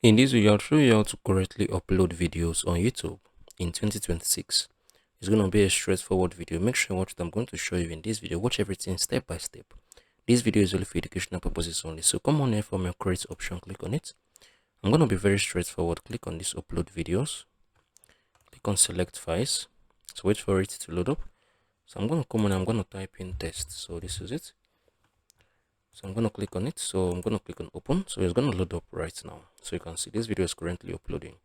In this video, I'll show you how to correctly upload videos on YouTube in 2026. It's going to be a straightforward video. Make sure you watch what I'm going to show you in this video. Watch everything step by step. This video is only for educational purposes only. So come on here from your create option, click on it. I'm going to be very straightforward. Click on this upload videos. Click on select files. So wait for it to load up. So I'm going to come on, I'm going to type in test. So this is it. So I'm going to click on it. So I'm going to click on open. So it's going to load up right now. So you can see this video is currently uploading.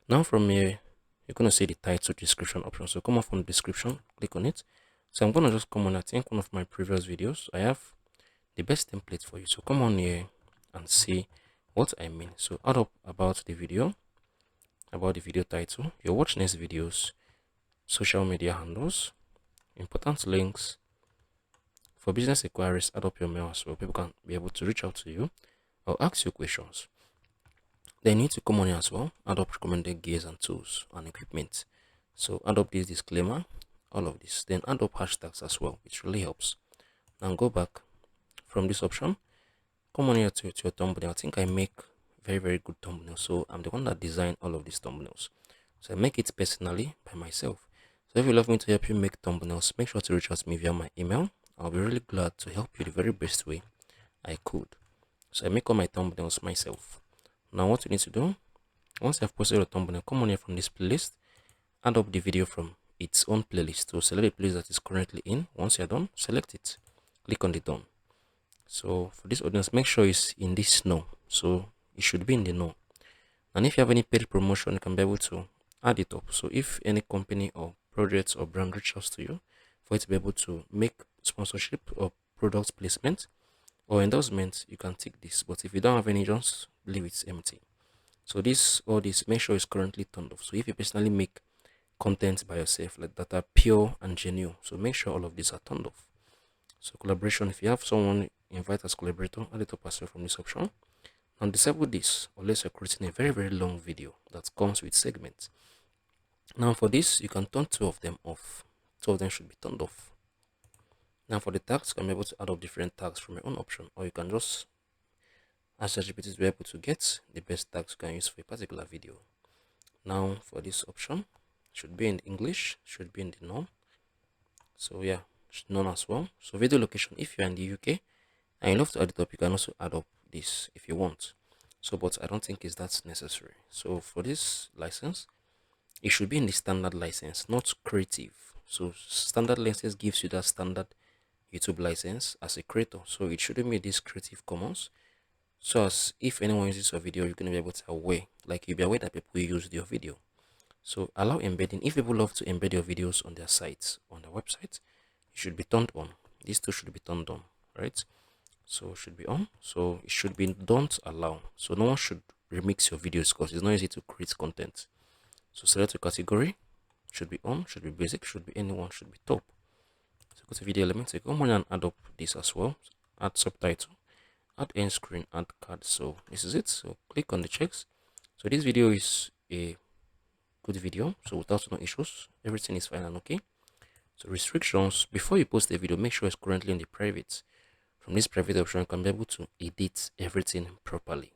Now from here, you're going to see the title description option. So come on from the description, click on it. So I'm going to just come on, I think one of my previous videos, I have the best template for you. So come on here and see what I mean. So add up about the video title, your watch next videos, social media handles, important links. For business inquiries, add up your mail as well. People can be able to reach out to you or ask you questions. Then you need to come on here as well, add up recommended gears and tools and equipment. So add up this disclaimer, all of this. Then add up hashtags as well, which really helps. Now go back from this option, come on here to your thumbnail. I think I make very good thumbnails. So I'm the one that designed all of these thumbnails. So I make it personally by myself. So if you love me to help you make thumbnails, make sure to reach out to me via my email. I'll be really glad to help you the very best way I could. So I make all my thumbnails myself. Now what you need to do, once I've posted a thumbnail, come on here from this playlist, add up the video from its own playlist. So select the playlist that is currently in. Once you're done, select it. Click on the done. So for this audience, make sure it's in this no. So it should be in the no. And if you have any paid promotion, you can be able to add it up. So if any company or project or brand reaches to you, for it to be able to make sponsorship or product placement or endorsement, you can tick this. But if you don't have any, just leave it empty. So all this, make sure it's currently turned off. So if you personally make content by yourself like that are pure and genuine, so make sure all of these are turned off. So collaboration, if you have someone invite as collaborator, add it up as well from this option. And disable this unless you're creating a very long video that comes with segments. Now for this, you can turn two of them off. Two of them should be turned off. Now for the tags, you can be able to add up different tags from your own option, or you can just ask ChatGPT to be able to get the best tags you can use for a particular video. Now for this option, should be in English, should be in the norm. So yeah, none as well. So video location, if you're in the UK and you love to add it up, you can also add up this if you want. So but I don't think it's that necessary. So for this license, it should be in the standard license, not creative. So standard license gives you that standard YouTube license as a creator. So it shouldn't be this Creative Commons. So as if anyone uses your video, you're going to be able to aware, like you'll be aware that people use your video. So allow embedding. If people love to embed your videos on their sites, on their website, it should be turned on. These two should be turned on, right? So it should be on. So it should be don't allow. So no one should remix your videos because it's not easy to create content. So select your category, should be on, should be basic, should be anyone, should be top. So go to video elements, so come on and add up this as well. Add subtitle, add end screen, add card. So this is it. So click on the checks. So this video is a good video. So without no issues, everything is fine and okay. So restrictions, before you post a video, make sure it's currently in the private. From this private option, you can be able to edit everything properly.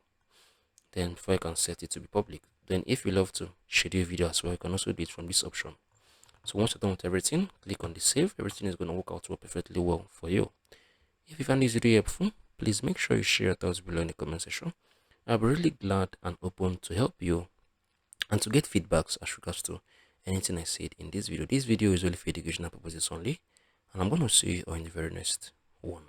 Then before you can set it to be public. Then if you love to schedule video as well, you can also do it from this option. So once you're done with everything, click on the save. Everything is going to work out perfectly well for you. If you find this video helpful, please make sure you share your thoughts below in the comment section. I'll be really glad and open to help you and to get feedbacks as regards to anything I said in this video. This video is only for educational purposes only, and I'm going to see you in the very next one.